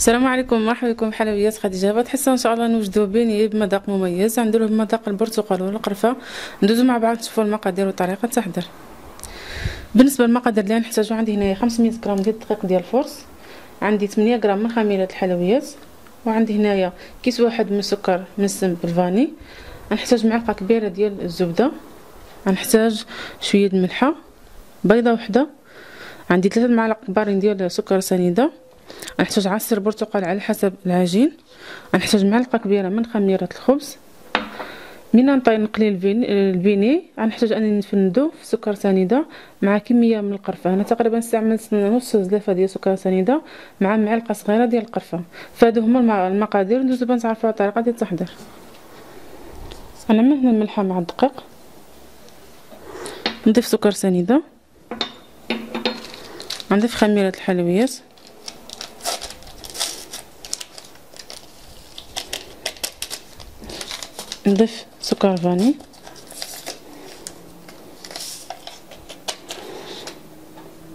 السلام عليكم، مرحبا بكم بحلويات خديجه. بعد حصه ان شاء الله نوجدوا بيني بمذاق مميز. غنديروه بمذاق البرتقال والقرفه. ندوزو مع بعض نشوفوا المقادير وطريقه التحضير. بالنسبه للمقادير اللي غنحتاجو، عندي هنايا 500 غرام ديال الدقيق ديال الفرص، عندي 8 غرام من خميره الحلويات، وعندي هنايا كيس واحد من السكر مسم بالفاني. غنحتاج معلقه كبيره ديال الزبده، غنحتاج شويه الملحه، بيضه وحده، عندي 3 معالق كبارين ديال سكر سنيده، غنحتاج عصير برتقال على حسب العجين، غنحتاج معلقه كبيره من خميره الخبز. من نقلي البيني غنحتاج انني نفندو في سكر سنيده مع كميه من القرفه. انا تقريبا استعملت نص زلافه ديال سكر سنيده مع معلقه صغيره ديال القرفه. فهادو هما المقادير. ندوزو باش نتعرفوا على الطريقه ديال التحضير. غنعمل هنا الملحه مع الدقيق، نضيف سكر سنيده، غنضيف خميره الحلويات، نضيف سكر فاني،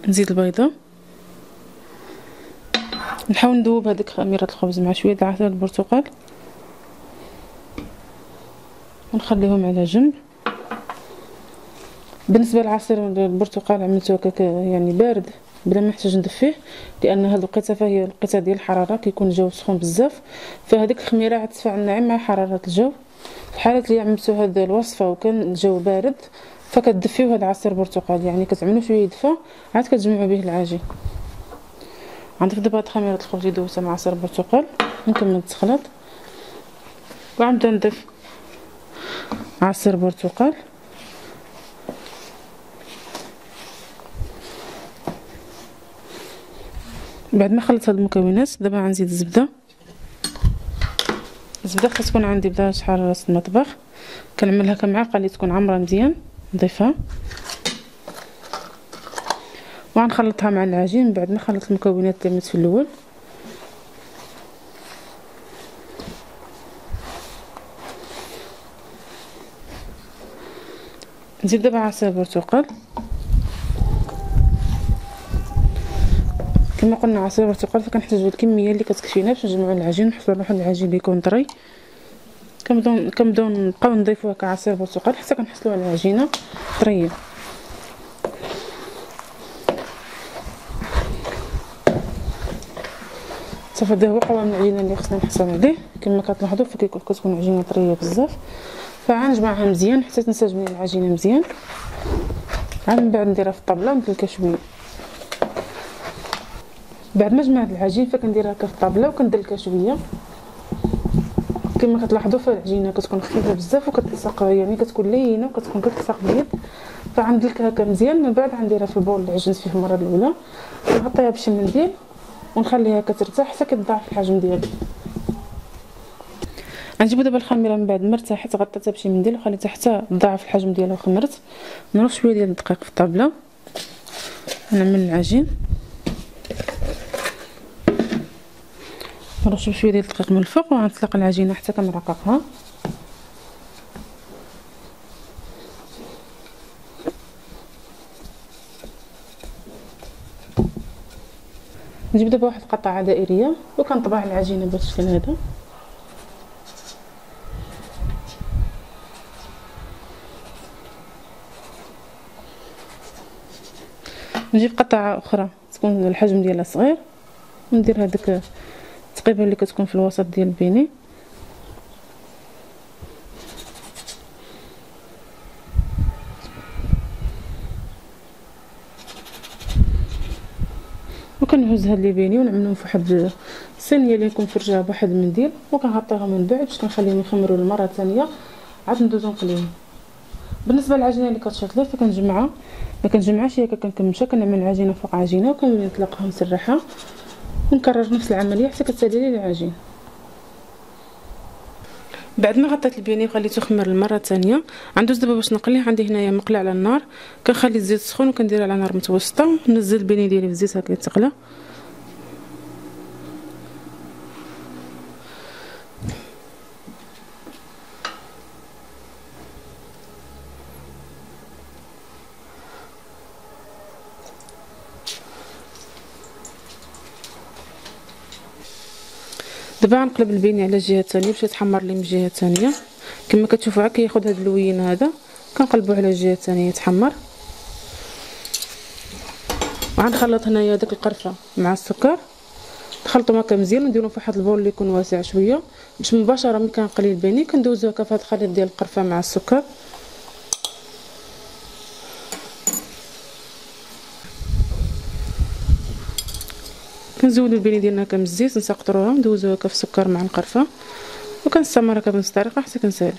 نزيد البيضه، نحاول ندوب هذيك خميره الخبز مع شويه عصير البرتقال ونخليهم على جنب. بالنسبه لعصير البرتقال عملته هكاك يعني بارد بلا ما نحتاج ندفيه، لان هاد الوقيته فهي الوقيته ديال الحراره، كيكون الجو سخون بزاف، فهذيك الخميره غتتفاعل ناعم مع حراره الجو. في الحالة اللي عملتو هاد الوصفه وكان الجو بارد فكتدفيو هاد عصير البرتقال، يعني كتعملو شويه يدفى عاد كتجمعوا به العجين. غنضيف دابا هاد خميره الخبز اللي دوزتها مع عصير البرتقال، نكمل التخليط، وغنبدا نضيف عصير برتقال، بعد ما خلطت هاد المكونات دابا غنزيد الزبده. الزبده خصها تكون عندي بدرجه حراره المطبخ، كنعملها كمعلقه اللي تكون عامره مزيان، نضيفها وغنخلطها مع العجين. بعد ما خلطت المكونات اللي درت في الاول، نزيد دابا عصير البرتقال. كما قلنا عصير البرتقال فكنحتاجو الكميه اللي كتكفينا باش نجمعوا العجين ونحصلوا على واحد العجين اللي يكون طري. كنبداو نبقاو نضيفوا هكا عصير البرتقال حتى كنحصلوا على عجينه طريه. صافي هذا هو قوام العجينه اللي خصنا نحصل عليه. كما كتلاحظوا كتكون عجينه طريه بزاف، فغنجمعها مزيان حتى تنسجم لي العجينه مزيان. عاد من بعد نديرها في الطابله وندلكها شويه. بعد ما جمعت العجين فكنديرها هكا في الطابله وكندلكها شويه. كما كتلاحظوا فالعجينه كتكون خفيفه بزاف وكتلصق، يعني كتكون لينه وكتكون كتلصق بيد، فغندلكها هكا مزيان. من بعد غنديرها في البول اللي عجنت فيه المره الاولى، نغطيها بشي منديل ونخليها كترتاح حتى كتضاعف الحجم ديالها. غنجيبو دابا الخميره من بعد ما ارتاحت غطيتها بشي منديل وخليتها حتى تضاعف الحجم ديالها وخمرت. نرش شويه ديال الدقيق في الطابله، نعمل العجين، نرش بشويه ديال الدقيق من الفوق وغنطلق العجينه حتى كنرققها. نجيب دابا واحد القطعه دائريه وكنطبع العجينه بهذا الشكل هذا. نجيب قطعه اخرى تكون الحجم ديالها صغير وندير هذيك التقيبه اللي كتكون في الوسط ديال البيني، وكنهز هاد لي بيني ونعملهم في واحد الصينيه اللي نكون فرجاها بواحد المنديل وكنغطيهم من بعد باش كنخليهم يخمروا للمره ثانيه عاد ندوزو نقليهم. بالنسبه للعجينه اللي كتشوط لي فكنجمعها، ما كنجمعهاش هي كنكمشها، كنعمل عجينه فوق عجينه وكنولي نطلقها مسرحه ونكرر نفس العمليه حتى كتسالي لي العجين. بعد ما غطيت البيني وخليته يخمر المره الثانيه غندوز دابا باش نقليه. عندي هنايا مقله على النار، كنخلي الزيت سخون وكندير على نار متوسطه وننزل البيني ديالي في الزيت هكا يتقلى. دابا غنقلب البيني على الجهه الثانيه باش يتحمر لي من الجهه الثانيه. كما كتشوفوا عا كياخذ هذا اللوين هذا، كنقلبوا على الجهه الثانيه يتحمر. وغنخلط هنايا داك القرفه مع السكر، نخلطهم هكا مزيان ونديرهم في واحد البول اللي يكون واسع شويه، باش مباشره ملي كنقلي البيني كندوزو هكا في هذا الخليط ديال القرفه مع السكر. كنزودو البيني ديالنا هكا من الزيت، نسقطروها ندوزوها هكا في السكر مع القرفه، وكنستمر هكا بنفس الطريقه حتى كنسالي.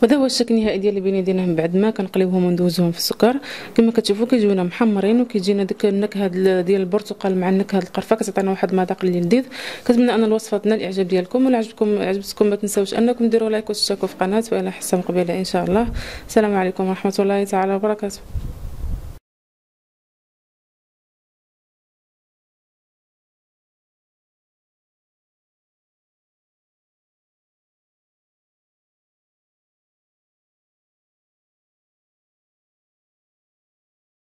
وهذا هو الشكل النهائي ديال البيني ديالنا من بعد ما كنقليوهم وندوزوهم في السكر. كما كتشوفوا كيجيونا محمرين وكيجينا ديك النكهه ديال البرتقال مع النكهه القرفه، كتعطينا واحد المذاق اللي لذيذ. كنتمنى ان الوصفه تنال الاعجاب ديالكم، ولا عجبتكم ما تنساوش انكم ديروا لايك وتشتركوا في القناه، والى حصه مقبله ان شاء الله. السلام عليكم ورحمه الله تعالى وبركاته.